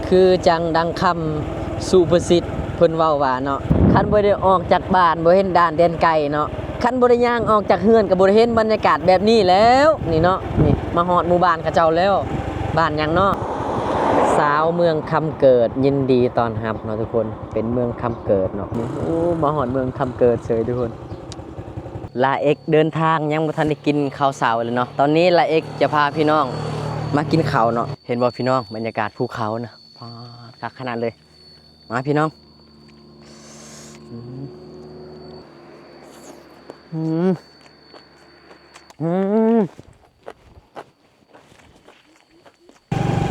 คือจังดังคำสุประสิทธิ์เพิ่นเว้าว่าเนาะคันบ่ได้ออกจากบ้านบ่เห็นด่านแดนไกลเนาะคันบ่ได้ย่างออกจากเฮือนก็บ่ได้เห็นบรรยากาศแบบนี้แล้วนี่เนาะนี่มาฮอดหมู่บ้านเขาเจ้าแล้วบ้านหยังเนาะสาวเมืองคำเกิดยินดีต้อนรับเนาะทุกคนเป็นเมืองคำเกิดเนาะโอ้มาฮอดเมืองคำเกิดเฉยทุกคนลาเอกเดินทางยังบ่ทันได้กินข้าวเช้าเลยเนาะตอนนี้ลาเอกจะพาพี่น้องมากินข้าวเนาะเห็นบ่พี่น้องบรรยากาศภูเขานะคักขนาดเลยมาพี่น้อง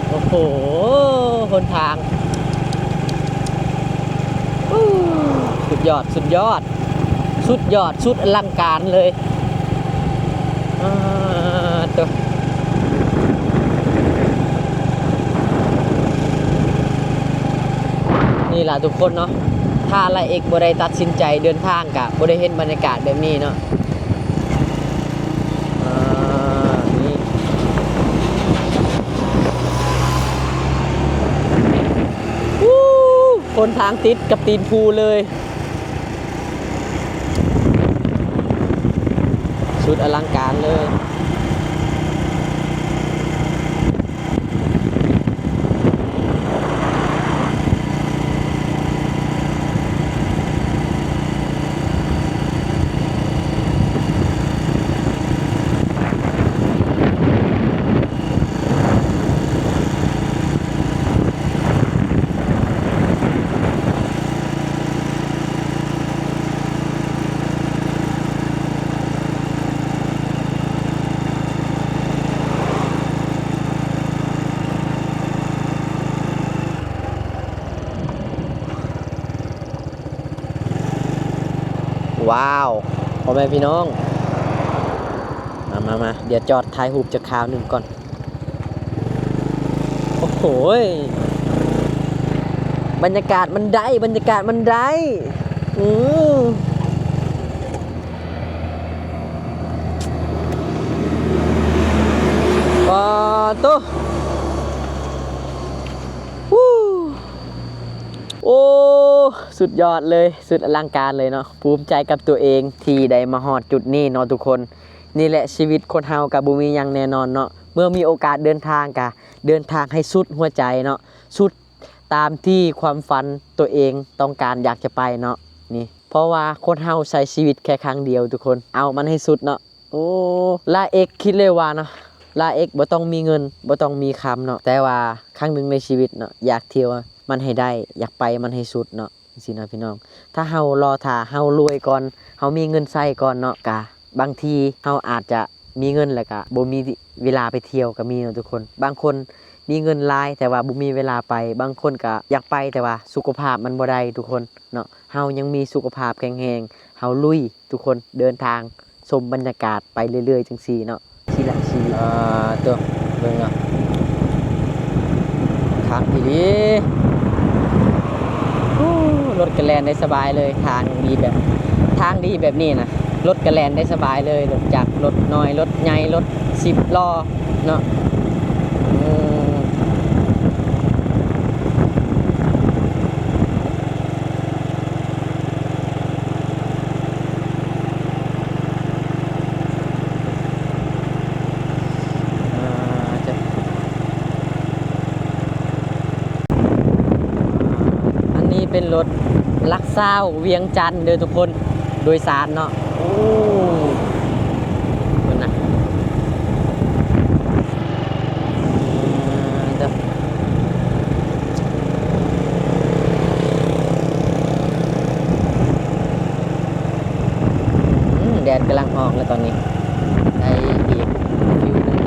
โอ้โหหนทางสุดยอดสุดยอดสุดยอดสุดอลังการเลยตัวนี่แหละทุกคนเนาะถ้าละเอกบ่ได้ตัดสินใจเดินทางกะบ่ได้เห็นบรรยากาศแบบนี้เนาะนี่คนทางติดกับตีนภูเลยสุดอลังการเลยว้าวพ่อแม่พี่น้องมาเดี๋ยวจอดถ่ายรูปจะคราวหนึ่งก่อนโอ้โหบรรยากาศมันได้บรรยากาศมันได้ปอตัวโอ้สุดยอดเลยสุดอลังการเลยเนาะภูมิใจกับตัวเองที่ได้มาฮอดจุดนี้เนาะทุกคนนี่แหละชีวิตคนเฮากับบ่มีหยังแน่นอนเนาะเมื่อมีโอกาสเดินทางกะเดินทางให้สุดหัวใจเนาะสุดตามที่ความฝันตัวเองต้องการอยากจะไปเนาะนี่เพราะว่าคนเฮาใช้ชีวิตแค่ครั้งเดียวทุกคนเอามันให้สุดเนาะโอ้ลาเอกคิดเลยว่าเนาะลาเอกบ่ต้องมีเงินบ่ต้องมีคำเนาะแต่ว่าครั้งหนึ่งในชีวิตเนาะอยากเที่ยวมันให้ได้อยากไปมันให้สุดเนาะสินะพี่น้องถ้าเฮารอท่าเฮารวยก่อนเฮามีเงินใช้ก่อนเนาะกะบางทีเฮาอาจจะมีเงินแล้วก็บ่มีเวลาไปเที่ยวก็มีเนาะทุกคนบางคนมีเงินหลายแต่ว่าบ่มีเวลาไปบางคนก็อยากไปแต่ว่าสุขภาพมันบ่ได้ทุกคนเนาะเฮายังมีสุขภาพแข็งแรงเฮาลุยทุกคนเดินทางชมบรรยากาศไปเรื่อยๆจังซี่เนาะทีละชีวิตตัวเบิ่งเนาะคักอีหลีรถกระแลนได้สบายเลยทางดีแบบนี้นะรถกระแลนได้สบายเลยรถจักรรถน้อยรถใหญ่รถ10 ล้อเนาะอันนี้เป็นรถลักเศร้าเวียงจันทร์เด้อทุกคนโดยสารเนาะโอ้คนนะแดดกำลังออกแล้วตอนนี้ได้อีกฟิวนึง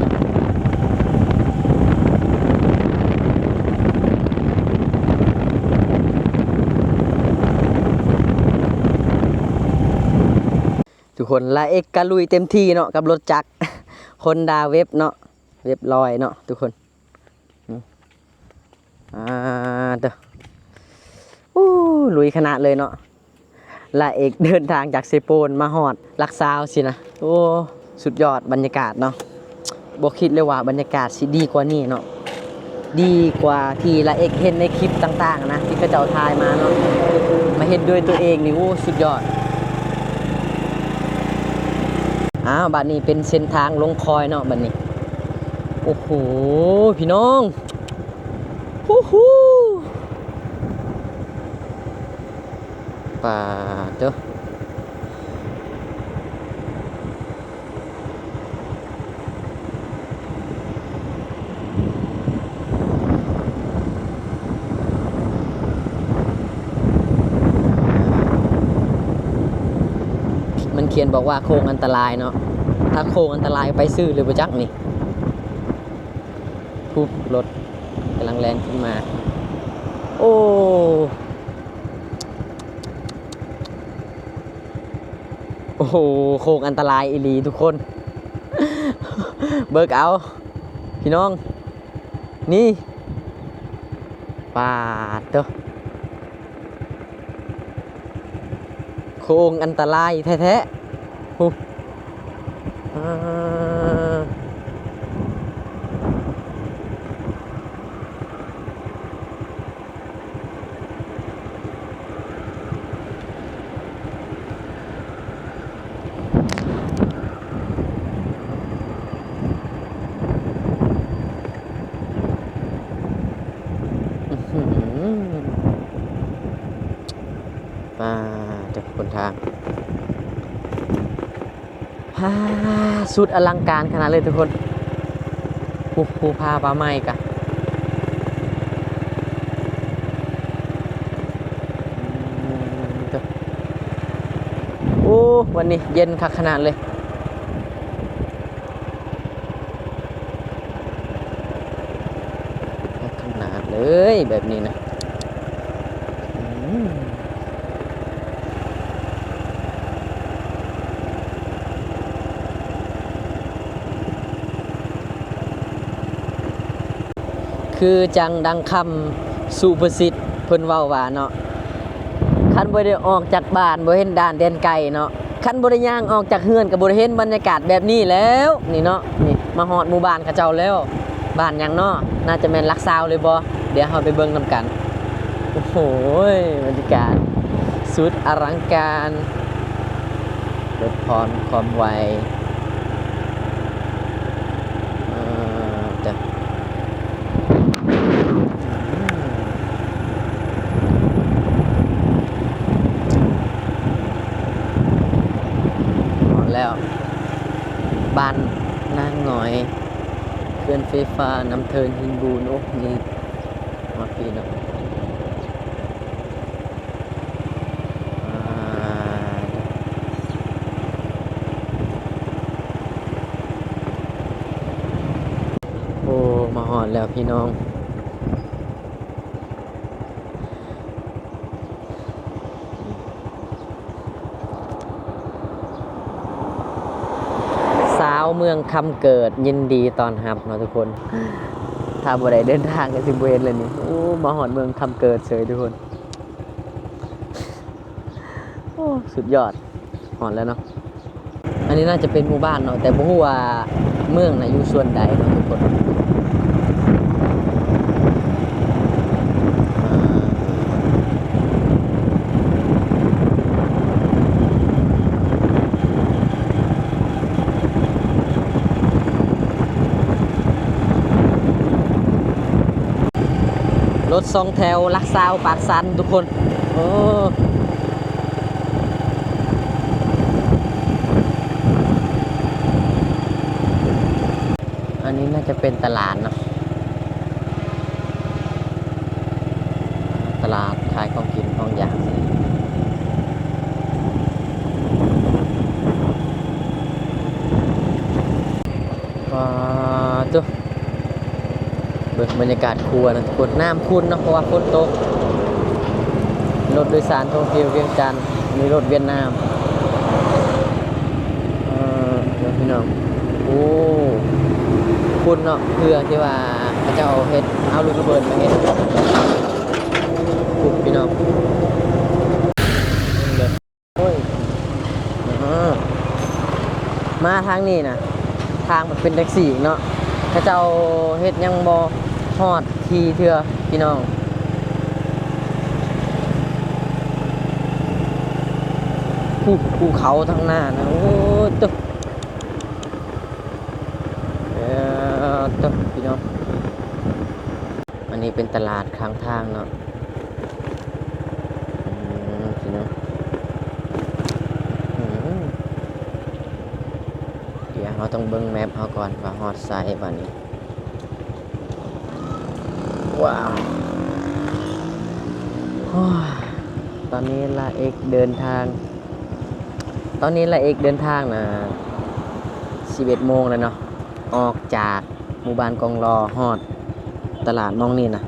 ทุกคนลาเอกกะลุยเต็มที่เนาะกับรถจักรคนดาเว็บเนาะเว็บลอยเนาะทุกคนเด้อลุยขนาดเลยเนาะลาเอกเดินทางจากเซโปนมาฮอดลักซาวสินะโอ้สุดยอดบรรยากาศเนาะบ่คิดเลยว่าบรรยากาศสิดีกว่านี้เนาะ ดีกว่าที่ละเอกเห็นในคลิปต่างๆนะที่เขาเจ้าถ่ายมาเนาะมาเห็นด้วยตัวเองนี่โอ้สุดยอดบัดนี้เป็นเส้นทางลงคอยเนาะบัดนี้โอ้โหพี่น้องฮู้ฮู้ป่าเด้อมันเขียนบอกว่าโค้งอันตรายเนาะถ้าโค้งอันตรายไปซื้อหรือไปจักนี่ปุ๊บรถกำลังแรงขึ้นมาโอ้โอ้โหโค้งอันตรายอีหลีทุกคนเบิกเอาพี่น้องนี่ปาดเด้อโค้งอันตรายแท้ๆปุ๊บมาจากคนทางสุดอลังการขนาดเลยทุกคนภูพาปลาไม้กะโอ้วันนี้เย็นคักขนาดเลยขนาดเลยแบบนี้นะคือจังดังคำสุภสิทธิ์เพิ่นเว้าว่าเนาะคันบ่ได้ออกจากบ้านบ่เห็นด่านแดนไกลเนาะคันบ่ได้ย่างออกจากเฮือนก็บ่ได้เห็นบรรยากาศแบบนี้แล้วนี่เนาะนี่มาฮอดหมู่บ้านเขาเจ้าแล้วบ้านหยังเนาะน่าจะแม่นลักซาวเลยบ่เดี๋ยวเฮาไปเบิ่งนํกันโอ้โหบรรยากาศสุดอลังการลดพรความไวแล้วบ้านนางหน่อยเขื่อนไฟฟ้าน้ำเทินหินบูนโอ้นี่มาปีเนาะโอ้มาหอดแล้วพี่น้องสาวเมืองคำเกิดยินดีตอนรับเนาะทุกคนถ้าบ่ได้เดินทางกันสิบเวนเลยนี่โอ้มาหอดเมืองคำเกิดเฉยทุกคนโอ้สุดยอดหอดแล้วเนาะอันนี้น่าจะเป็นหมู่บ้านเนาะแต่บ่ฮู้ว่าเมืองน่ะอยู่ส่วนใดเนาะทุกคนรถ2แถวลักซาวปากสันทุกคนโอ้อันนี้น่าจะเป็นตลาดเนาะตลาดขายของกินของอย่างว้าวจุ๊บรรยากาศครัวนะทุกคนน้ำคุ้นเนาะเพราะว่าฝนตกรถโดยสารท่องเที่ยวเวียงจันทร์มีรถเวียดนามเดี๋ยวพี่น้องโอ้คุณเนาะเพื่อที่ว่าเขาจะเอาเฮ็ดเอาลูกระเบิดมาเฮ็ดคุณพี่น้องโอ้ยมาทางนี้นะทางมันเป็นแท็กซี่เนาะเขาจะเอาเฮ็ดยังบ่ ฮอดทีเถื่อพี่น้องภูเขาทั้งหน้านะโอ้ตึ๊บตึ๊บพี่น้องอันนี้เป็นตลาดข้างทางเนาะพี่น้องเดี๋ยวเราต้องเบิ่งแมพเขาก่อนว่าฮอดไซด์บ้านนี้ว้าวตอนนี้ลาเอกเดินทางนะ11 โมงแล้วเนาะออกจากหมู่บ้านกองรอฮอดตลาดมองนี่นะ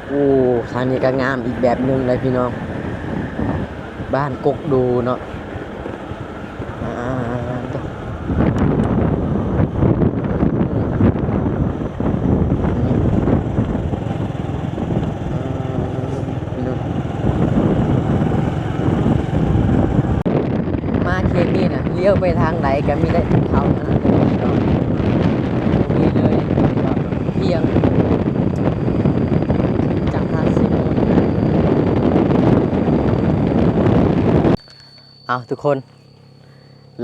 โอ้ทางนี้ก็งามอีกแบบหนึงเลยพี่น้องบ้านกกดูเนาะมาเขตนี้นะเลี้ยวไปทางไหนก็มีได้เขาเท่านั้นเลยพี่น้องมีเลยเพียงจาก50 โมงเอาทุกคน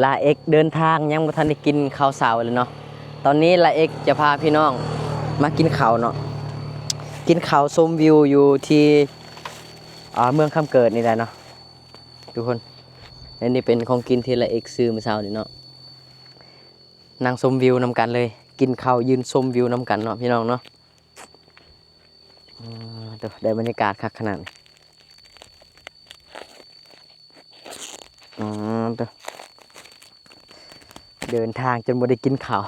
ลาเอกเดินทางยังบ่ทันได้กินข้าวเช้าเลยเนาะตอนนี้ลาเอกจะพาพี่น้องมากินข้าวเนาะกินข้าวชมวิวอยู่ที่เมืองคำเกิดนี่แหละเนาะทุกคนอันนี้เป็นของกินที่ลาเอกซื้อมื้อเช้านี่เนาะนั่งชมวิวนำกันเลยกินข้าวยืนชมวิวนำกันเนาะพี่น้องเนาะได้บรรยากาศคักขนาดนี้เดินทางจนบ่ได้กินข้าว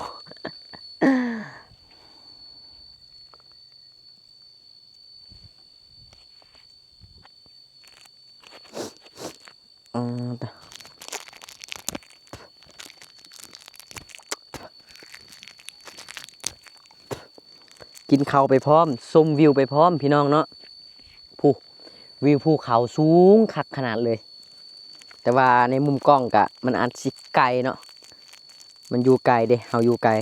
กินข้าวไปพร้อมชมวิวไปพร้อมพี่น้องเนาะวิวภูเขาสูงคักขนาดเลยแต่ว่าในมุมกล้องกะมันอาจสิไกลเนาะมันอยู่ไกลเด้เฮาอยู่ไกล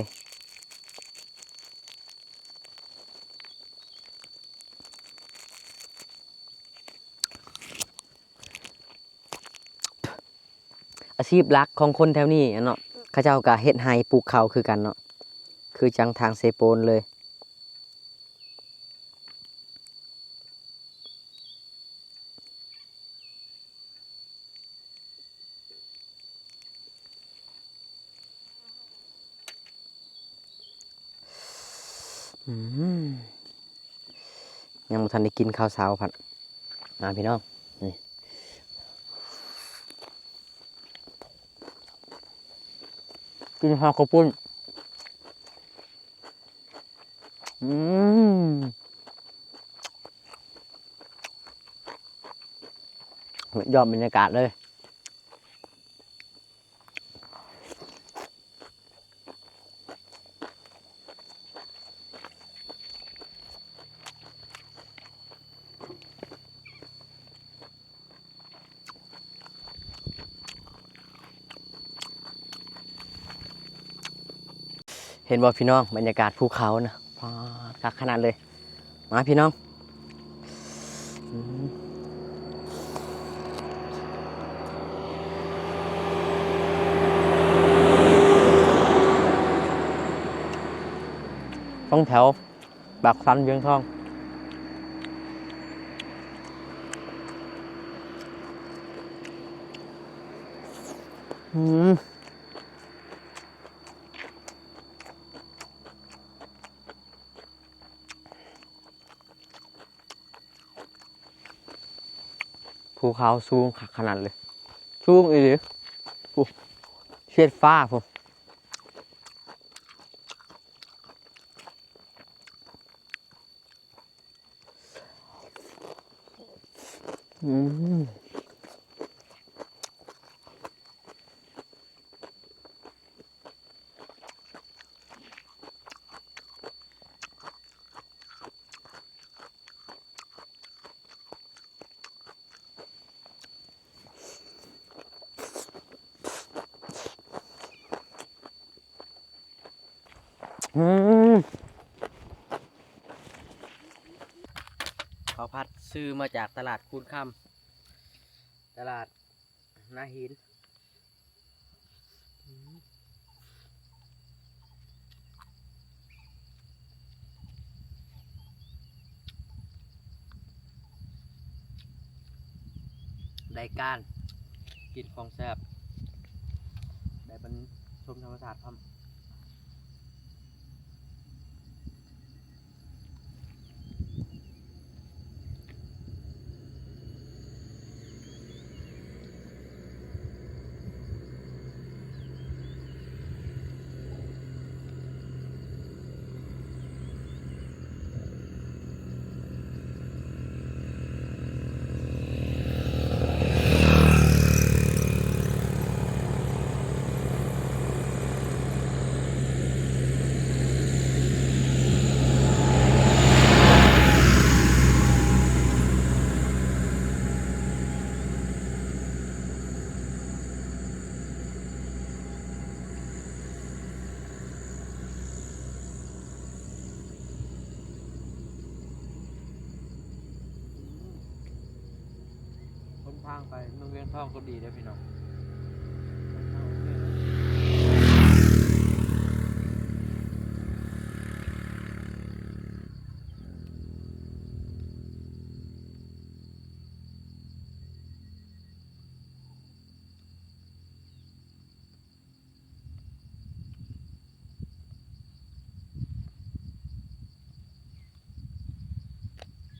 อาชีพหลักของคนแถวนี้เนาะเขาเจ้าก็เฮ็ดไร่ปลูกข้าวคือกันเนาะคือจังทางเซโปนเลยยังบ่ทันได้กินข้าวเช้าพัดมาพี่น้องนี่กินข้าวข้าวปุ้นยอดบรรยากาศเลยเห็นบ่พี่น้องบรรยากาศภูเขานะคักขนาดเลยมาพี่น้องต้องแถวปากสันเวียงทองภูเขาสูงขนาดเลยสูงอีหลีเชียดฟ้าผม ข้าวผัดซื้อมาจากตลาดคูนคำตลาดนาหินได้การกินของแซ่บได้เป็นชมธรรมชาติพร้อมคนทางไปเมืองเวียงทองก็ดีได้อพี่น้อง